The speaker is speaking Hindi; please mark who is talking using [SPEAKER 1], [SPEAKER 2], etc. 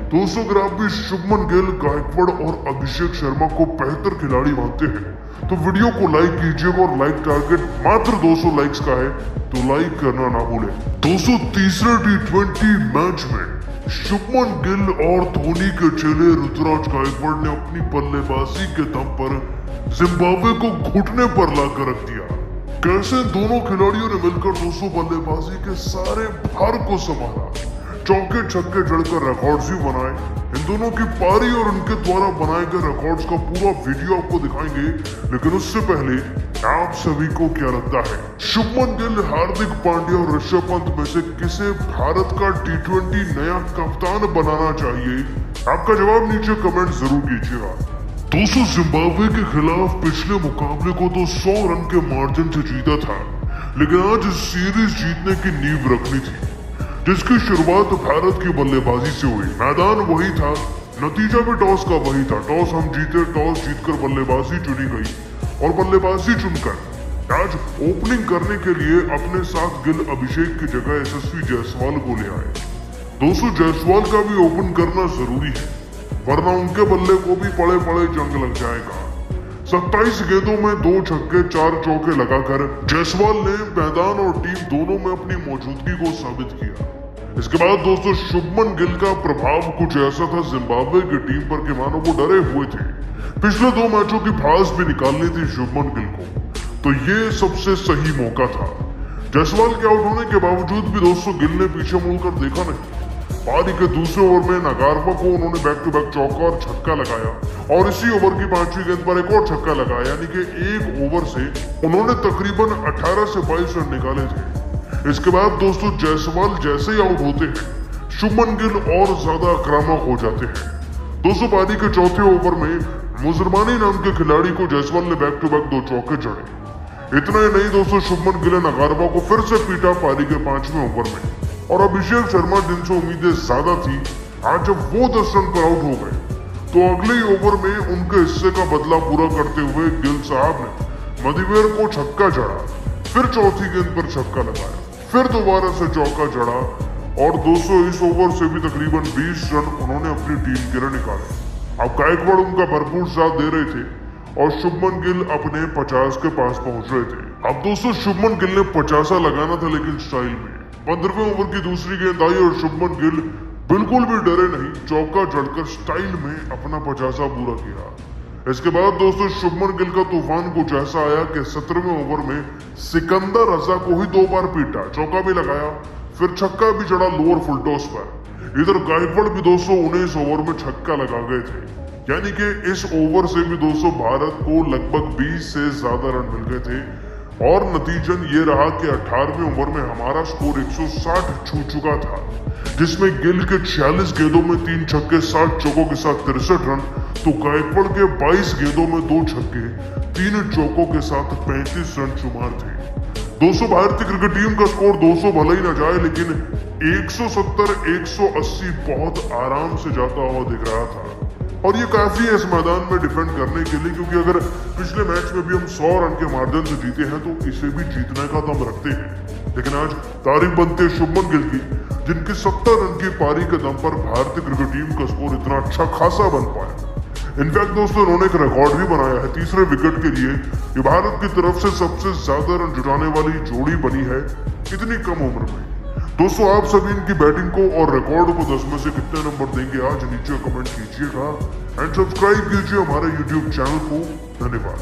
[SPEAKER 1] दोस्तों अगर आप भी शुभमन गिल, गायकवाड़ और अभिषेक शर्मा को बेहतर खिलाड़ी मानते हैं तो वीडियो को लाइक कीजिएगा और लाइक टारगेट मात्र 200 लाइक्स का है तो लाइक करना ना भूलें। दोस्तों तीसरे T20 मैच में शुभमन गिल और धोनी के चेले ऋतुराज गायकवाड़ ने अपनी बल्लेबाजी के दम पर जिम्बाब्वे को घुटने पर लाकर रख दिया। कैसे दोनों खिलाड़ियों ने मिलकर 200 बल्लेबाजी के सारे भार को संभाला, चौके छक्के जड़कर रिकॉर्ड्स भी बनाए। इन दोनों की पारी और उनके द्वारा बनाए गए रिकॉर्ड्स का पूरा वीडियो आपको दिखाएंगे, लेकिन उससे पहले आप सभी को क्या लगता है, शुभमन गिल, हार्दिक पांड्या और ऋषभ पंत में से किसे भारत का T20 नया कप्तान बनाना चाहिए? आपका जवाब नीचे कमेंट जरूर कीजिएगा। दोस्तों जिम्बाब्वे के खिलाफ पिछले मुकाबले को तो 100 रन के मार्जिन से जीता था, लेकिन आज सीरीज जीतने की नींव रखनी थी, जिसकी शुरुआत भारत की बल्लेबाजी से हुई। मैदान वही था, नतीजा भी टॉस का वही था। टॉस हम जीते, टॉस जीतकर बल्लेबाजी चुनी गई और बल्लेबाजी चुनकर आज ओपनिंग करने के लिए अपने साथ गिल, अभिषेक की जगह यशस्वी जायसवाल को ले आए। दोस्तों जायसवाल का भी ओपन करना जरूरी है, वरना उनके बल्ले को भी पड़े पड़े जंग लग जाएगा। 27 गेंदों में 2 छक्के 4 चौके लगाकर जायसवाल ने मैदान और टीम दोनों में अपनी मौजूदगी को साबित किया। इसके बाद दोस्तों शुभमन गिल का प्रभाव कुछ ऐसा था जिम्बाब्वे की टीम पर कि मानो वो डरे हुए थे। पिछले 2 मैचों की भड़ास भी निकालनी थी शुभमन गिल को, तो ये सबसे सही मौका था। जायसवाल के आउट होने के बावजूद भी दोस्तों गिल ने पीछे मुड़कर देखा नहीं। पारी के दूसरे ओवर में नागारवा को उन्होंने बैक टू बैक चौका और छक्का लगाया और इसी ओवर की 5वीं गेंद पर एक और छक्का लगाया, यानी कि एक ओवर से उन्होंने तकरीबन 18 से 22 रन निकाले थे। इसके बाद दोस्तों जायसवाल जैसे ही आउट होते हैं, शुभमन गिल और ज्यादा आक्रामक हो जाते हैं। दोस्तों पारी के चौथे ओवर में मुजरमानी नाम के खिलाड़ी को जायसवाल ने बैक टू बैक 2 चौके जड़े। इतना ही नहीं दोस्तों शुभमन गिल ने नागारवा को फिर से पीटा पारी के 5वें ओवर में, और अभिषेक शर्मा जिनसे उम्मीदें ज्यादा थी, आज जब वो 10 रन पर आउट हो गए तो अगले ही ओवर में उनके हिस्से का बदला पूरा करते हुए गिल साहब ने मदिवेर को छक्का जड़ा, फिर चौथी गेंद पर छक्का लगाया, फिर दोबारा से चौका जड़ा और 200 ओवर से भी तकरीबन 20 रन उन्होंने अपनी टीम के लिए निकाले। अब गायकवाड़ उनका भरपूर साथ दे रहे थे और शुभमन गिल अपने 50 के पास पहुंच रहे थे। अब दोस्तों शुभमन गिल ने 50 लगाना था, लेकिन स्टाइल में। 15वें ओवर की दूसरी गेंद आई और शुभमन गिल बिल्कुल भी डरे नहीं, चौका जड़कर स्टाइल में अपना 50 पूरा किया। इसके बाद दोस्तों शुभमन गिल का तूफान कुछ ऐसा आया कि 17वें ओवर में सिकंदर रजा को ही 2 बार पीटा, चौका भी लगाया, फिर छक्का भी चढ़ा लोअर फुल टॉस पर। इधर गायकवाड़ भी 219 ओवर में छक्का लगा गए थे, यानी कि इस ओवर से भी दोस्तों भारत को लगभग 20 से ज्यादा रन मिल गए थे और नतीजन ये रहा कि 18वें ओवर में हमारा स्कोर 160 छू चुका था, जिसमें गिल के 46 गेंदों में 3 छक्के 60 चौकों के साथ 63 रन, तो गायकवाड़ के 22 गेंदों में 2 छक्के 3 चौकों के साथ 35 रन शुमार थे। दोस्तों भारतीय क्रिकेट टीम का स्कोर 200 भले ही ना जाए, लेकिन 170-180 बहुत आराम से जाता हुआ दिख रहा था, और ये काफी है इस मैदान में डिफेंड करने के लिए, क्योंकि अगर पिछले मैच में भी हम 100 रन के मार्जिन से जीते हैं तो इसे भी जीतने का दम रखते हैं। लेकिन आज तारीफ बनती है शुभमन गिल की, जिनकी 70 रन की पारी के दम पर भारतीय क्रिकेट टीम का स्कोर इतना अच्छा खासा बन पाया। इनफैक्ट दोस्तों इन्होंने एक रिकॉर्ड भी बनाया है, तीसरे विकेट के लिए ये भारत की तरफ से सबसे ज्यादा रन जुटाने वाली जोड़ी बनी है इतनी कम उम्र में। दोस्तों आप सभी इनकी बैटिंग को और रिकॉर्ड को 10 में से कितने नंबर देंगे, आज नीचे कमेंट कीजिएगा एंड सब्सक्राइब कीजिए हमारे YouTube चैनल को। धन्यवाद।